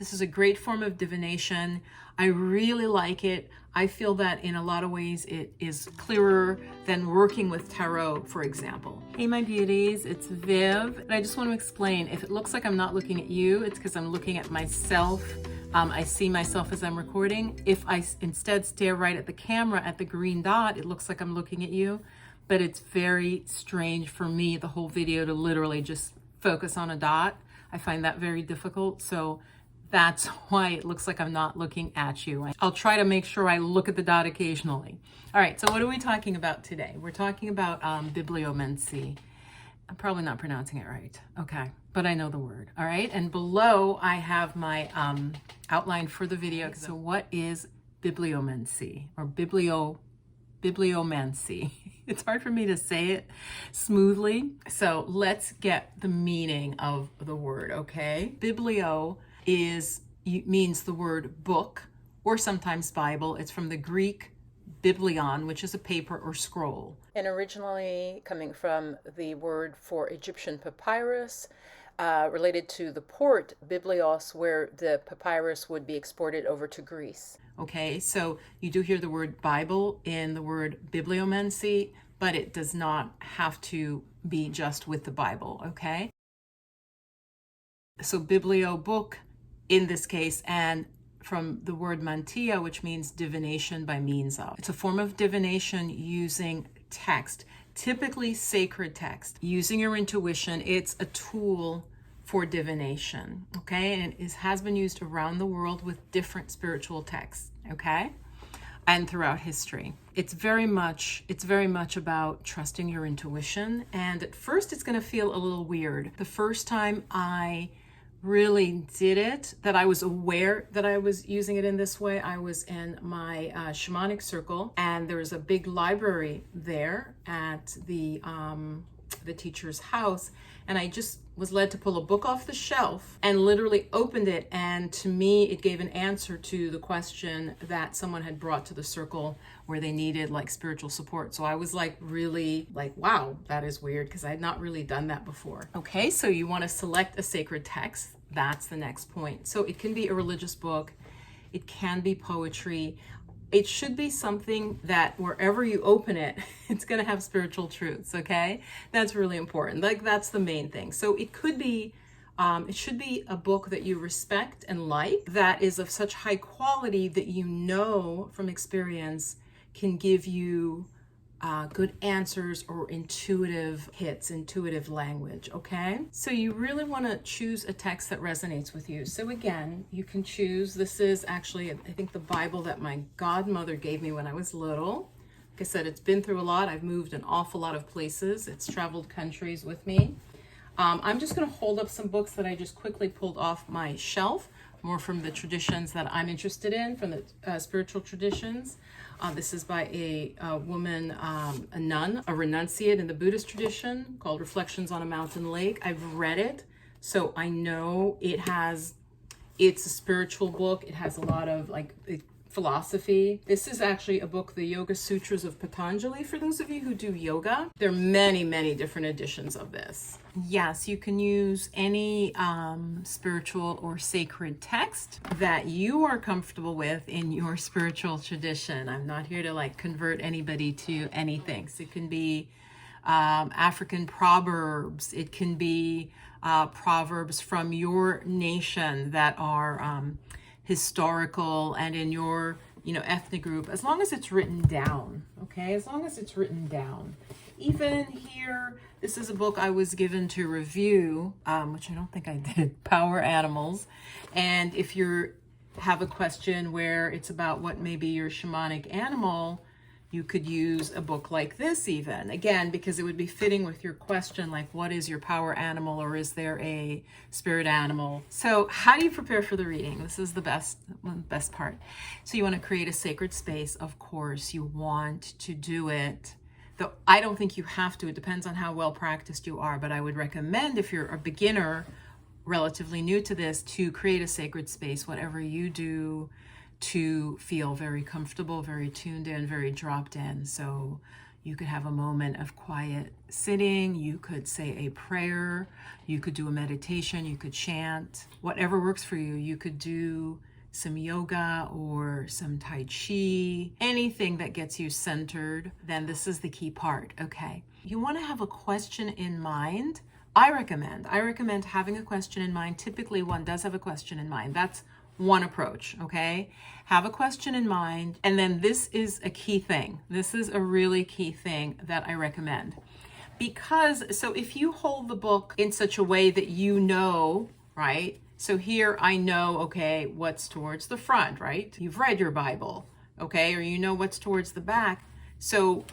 This is a great form of divination. I really like it. I feel that in a lot of ways it is clearer than working with tarot, for example. Hey my beauties, it's Viv. And I just want to explain, if it looks like I'm not looking at you, it's because I'm looking at myself. I see myself as I'm recording. If I instead stare right at the camera at the green dot, it looks like I'm looking at you. But it's very strange for me, the whole video, to literally just focus on a dot. I find that very difficult. So that's why it looks like I'm not looking at you. I'll try to make sure I look at the dot occasionally. All right, so what are we talking about today? We're talking about Bibliomancy. I'm probably not pronouncing it right. Okay, but I know the word. All right, and below I have my outline for the video. So what is Bibliomancy or Bibliomancy? It's hard for me to say it smoothly. So let's get the meaning of the word, okay? Biblio means the word book, or sometimes Bible. It's from the Greek biblion, which is a paper or scroll. And originally coming from the word for Egyptian papyrus, related to the port Biblios, where the papyrus would be exported over to Greece. Okay, so you do hear the word Bible in the word bibliomancy, but it does not have to be just with the Bible, okay? So biblio, book, in this case, and from the word mantia, which means divination by means of. It's a form of divination using text, typically sacred text. Using your intuition, it's a tool for divination, okay? And it has been used around the world with different spiritual texts, okay? And throughout history. It's very much about trusting your intuition. And at first it's gonna feel a little weird. The first time I really did it, that I was aware that I was using it in this way, I was in my shamanic circle, and there was a big library there at the teacher's house, and I just was led to pull a book off the shelf and literally opened it, and to me it gave an answer to the question that someone had brought to the circle where they needed like spiritual support. So I was like really like, wow, that is weird, because I had not really done that before. Okay, so you want to select a sacred text. That's the next point. So it can be a religious book, it can be poetry. It should be something that wherever you open it, it's going to have spiritual truths, okay? That's really important. Like, that's the main thing. So it could be, it should be a book that you respect and like, that is of such high quality that you know from experience can give you good answers or intuitive hits, intuitive language, okay? So you really want to choose a text that resonates with you. So again, you can choose, this is actually, I think, the Bible that my godmother gave me when I was little. Like I said, it's been through a lot. I've moved an awful lot of places. It's traveled countries with me. I'm just going to hold up some books that I just quickly pulled off my shelf, more from the traditions that I'm interested in, from the spiritual traditions. This is by a woman, a nun, a renunciate in the Buddhist tradition, called Reflections on a Mountain Lake. I've read it, so I know it's a spiritual book. It has a lot of like philosophy. This is actually a book, the Yoga Sutras of Patanjali, for those of you who do yoga. There are many, many different editions of this. Yes, you can use any spiritual or sacred text that you are comfortable with in your spiritual tradition. I'm not here to like convert anybody to anything. So it can be African proverbs. It can be proverbs from your nation that are historical and in your, ethnic group, as long as it's written down, okay? As long as it's written down. Even here, this is a book I was given to review, which I don't think I did, Power Animals. And if you have a question where it's about what may be your shamanic animal, you could use a book like this even, again, because it would be fitting with your question, like what is your power animal, or is there a spirit animal? So how do you prepare for the reading? This is the best part. So you want to create a sacred space. Of course, you want to do it, though I don't think you have to. It depends on how well practiced you are, but I would recommend, if you're a beginner, relatively new to this, to create a sacred space, whatever you do, to feel very comfortable, very tuned in, very dropped in. So You could have a moment of quiet sitting. You could say a prayer. You could do a meditation. You could chant. Whatever works for you. You could do some yoga or some Tai Chi, anything that gets you centered. Then this is the key part, okay? You want to have a question in mind. I recommend having a question in mind. Typically one does have a question in mind. That's one approach, okay? Have a question in mind. And then this is a key thing. This is a really key thing that I recommend. Because, so if you hold the book in such a way that you know, right? So here I know, okay, what's towards the front, right? You've read your Bible, okay? Or you know what's towards the back. So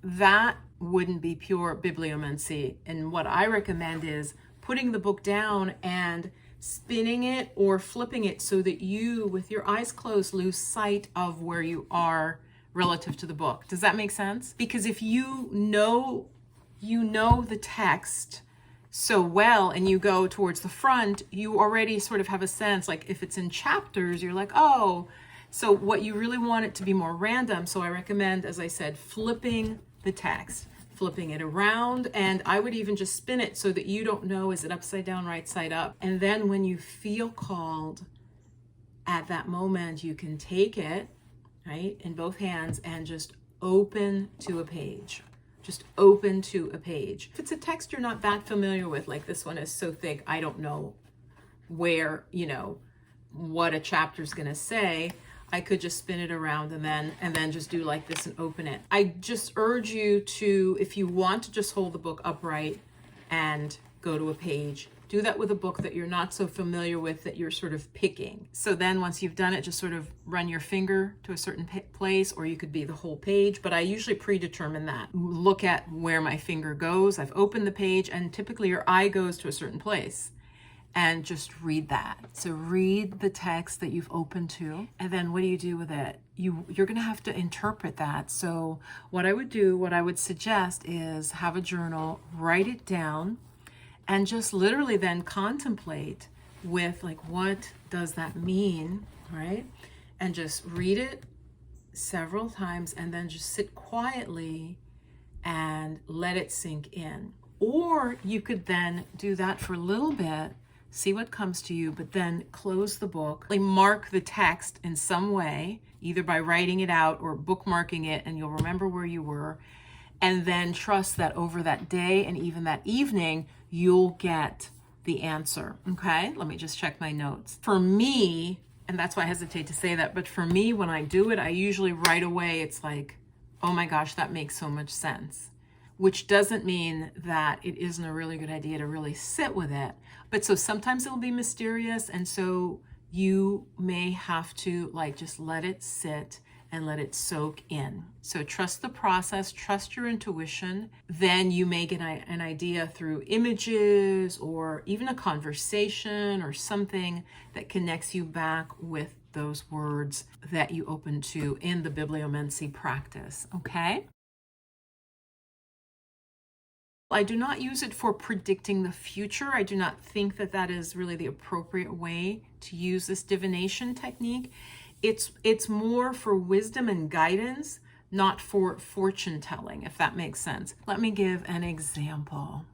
that wouldn't be pure bibliomancy. And what I recommend is putting the book down and spinning it or flipping it so that you, with your eyes closed, lose sight of where you are relative to the book. Does that make sense? Because if you know the text so well and you go towards the front, you already sort of have a sense, like if it's in chapters, you're like, oh, so what you really want it to be more random. So I recommend, as I said, flipping the text, flipping it around, and I would even just spin it so that you don't know, is it upside down, right side up? And then when you feel called at that moment, you can take it, right, in both hands and just open to a page. Just open to a page. If it's a text you're not that familiar with, like this one is so thick, I don't know where, what a chapter's gonna say, I could just spin it around and then just do like this and open it. I just urge you to, if you want to just hold the book upright and go to a page, do that with a book that you're not so familiar with, that you're sort of picking. So then once you've done it, just sort of run your finger to a certain place, or you could be the whole page, but I usually predetermine that. Look at where my finger goes. I've opened the page, and typically your eye goes to a certain place. And just read that. So read the text that you've opened to, and then what do you do with it? You're gonna have to interpret that. So what I would suggest is have a journal, write it down, and just literally then contemplate with like, what does that mean, right? And just read it several times and then just sit quietly and let it sink in. Or you could then do that for a little bit, see what comes to you, but then close the book, like mark the text in some way, either by writing it out or bookmarking it, and you'll remember where you were, and then trust that over that day and even that evening, you'll get the answer, okay? Let me just check my notes. For me, and that's why I hesitate to say that, but for me, when I do it, I usually right away, it's like, oh my gosh, that makes so much sense. Which doesn't mean that it isn't a really good idea to really sit with it. But so sometimes it'll be mysterious, and so you may have to like just let it sit and let it soak in. So trust the process, trust your intuition. Then you may get an idea through images or even a conversation or something that connects you back with those words that you open to in the bibliomancy practice, okay? I do not use it for predicting the future. I do not think that that is really the appropriate way to use this divination technique. It's more for wisdom and guidance, not for fortune telling, if that makes sense. Let me give an example.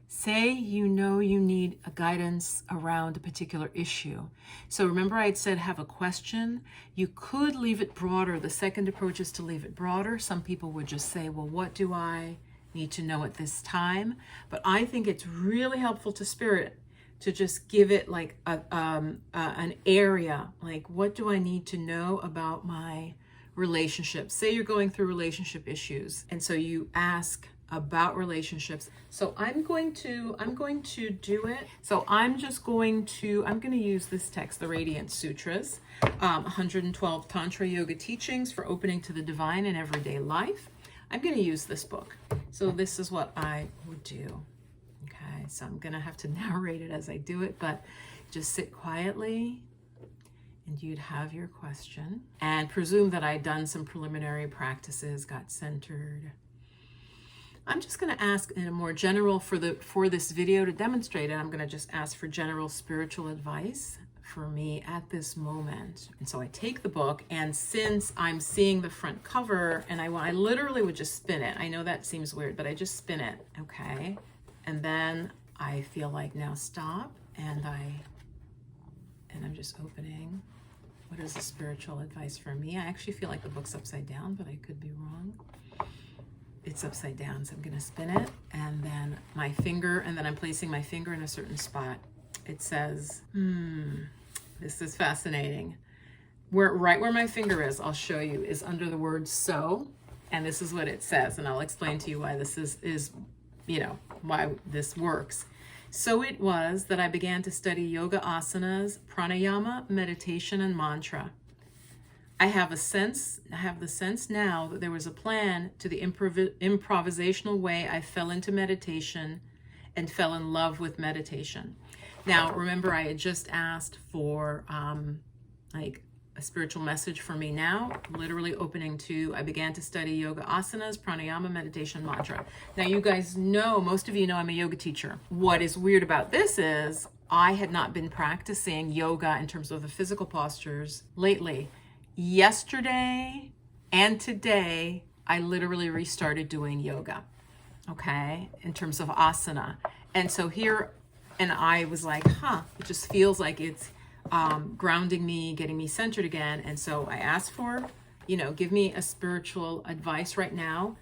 Say you know you need a guidance around a particular issue. So remember I had said have a question. You could leave it broader. The second approach is to leave it broader. Some people would just say, well, what do I need to know at this time? But I think it's really helpful to spirit to just give it like an area, like what do I need to know about my relationships? Say you're going through relationship issues, and so you ask about relationships. So I'm going to do it. So I'm going to use this text, the Radiant Sutras, 112 Tantra Yoga teachings for opening to the divine in everyday life. I'm going to use this book. So this is what I would do. Okay, so I'm going to have to narrate it as I do it, but just sit quietly and you'd have your question and presume that I'd done some preliminary practices, got centered. I'm just going to ask in a more general, for this video to demonstrate it, I'm going to just ask for general spiritual advice for me at this moment. And so I take the book, and since I'm seeing the front cover, and I literally would just spin it. I know that seems weird, but I just spin it, okay? And then I feel like now stop, and I'm just opening. What is the spiritual advice for me? I actually feel like the book's upside down, but I could be wrong. It's upside down, so I'm gonna spin it, and then my finger, and then I'm placing my finger in a certain spot. It says, this is fascinating. Right where my finger is, I'll show you, is under the word so, and this is what it says, and I'll explain to you why this is why this works. So it was that I began to study yoga asanas, pranayama, meditation, and mantra. I have the sense now that there was a plan to the improvisational way I fell into meditation and fell in love with meditation. Now, remember, I had just asked for like a spiritual message for me now, literally opening to, I began to study yoga asanas, pranayama, meditation, mantra. Now, you guys know, most of you know I'm a yoga teacher. What is weird about this is I had not been practicing yoga in terms of the physical postures lately. Yesterday and today, I literally restarted doing yoga, okay, in terms of asana. And so here, and I was like, it just feels like it's grounding me, getting me centered again. And so I asked for, give me a spiritual advice right now.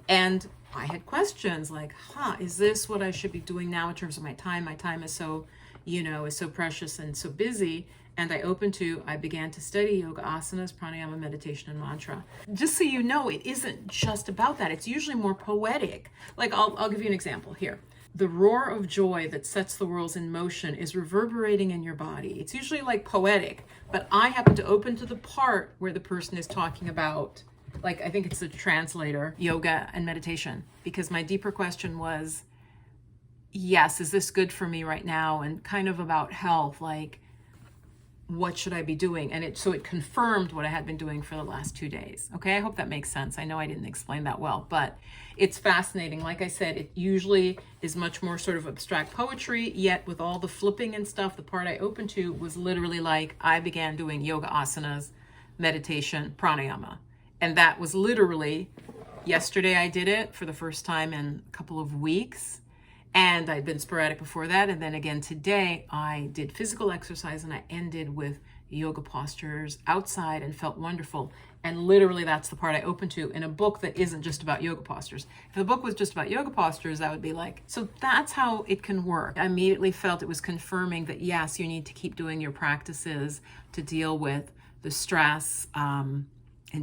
And I had questions like, is this what I should be doing now in terms of my time? My time is so, is so precious and so busy. And I began to study yoga asanas, pranayama, meditation, and mantra. Just so you know, it isn't just about that. It's usually more poetic. Like, I'll give you an example here. The roar of joy that sets the worlds in motion is reverberating in your body. It's usually like poetic, but I happen to open to the part where the person is talking about, like, I think it's the translator, yoga and meditation, because my deeper question was, yes, is this good for me right now? And kind of about health, like, what should I be doing? And so it confirmed what I had been doing for the last 2 days. Okay, I hope that makes sense. I know I didn't explain that well, but it's fascinating. Like I said, it usually is much more sort of abstract poetry, yet with all the flipping and stuff, the part I opened to was literally like, I began doing yoga asanas, meditation, pranayama. And that was literally, yesterday I did it for the first time in a couple of weeks. And I'd been sporadic before that. And then again today, I did physical exercise and I ended with yoga postures outside and felt wonderful. And literally that's the part I opened to in a book that isn't just about yoga postures. If the book was just about yoga postures, that would be like, so that's how it can work. I immediately felt it was confirming that yes, you need to keep doing your practices to deal with the stress in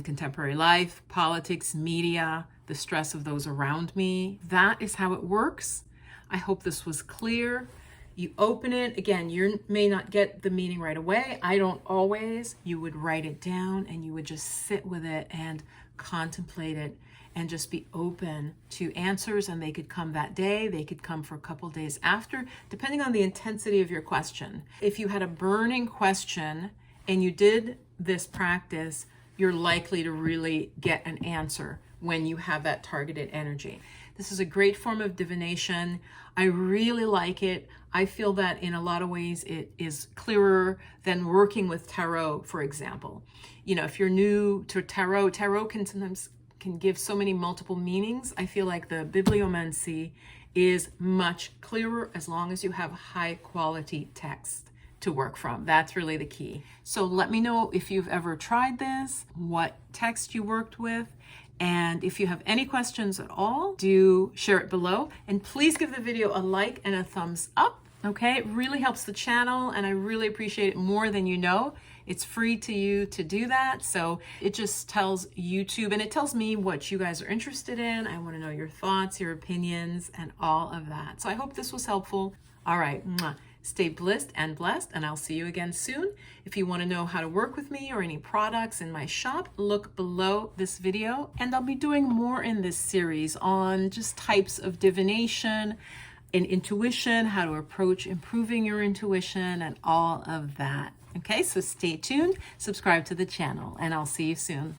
contemporary life, politics, media, the stress of those around me. That is how it works. I hope this was clear. You open it, again, you may not get the meaning right away. I don't always. You would write it down and you would just sit with it and contemplate it and just be open to answers, and they could come that day, they could come for a couple days after, depending on the intensity of your question. If you had a burning question and you did this practice, you're likely to really get an answer when you have that targeted energy. This is a great form of divination. I really like it. I feel that in a lot of ways it is clearer than working with tarot, for example. If you're new to tarot can sometimes give so many multiple meanings. I feel like the Bibliomancy is much clearer as long as you have high quality text to work from. That's really the key. So let me know if you've ever tried this, what text you worked with, and if you have any questions at all, do share it below. And please give the video a like and a thumbs up, okay? It really helps the channel, and I really appreciate it more than you know. It's free to you to do that, so it just tells YouTube, and it tells me what you guys are interested in. I want to know your thoughts, your opinions, and all of that. So I hope this was helpful. All right, stay blissed and blessed, and I'll see you again soon. If you want to know how to work with me or any products in my shop, look below this video, and I'll be doing more in this series on just types of divination and intuition, how to approach improving your intuition, and all of that. Okay, so stay tuned, subscribe to the channel, and I'll see you soon.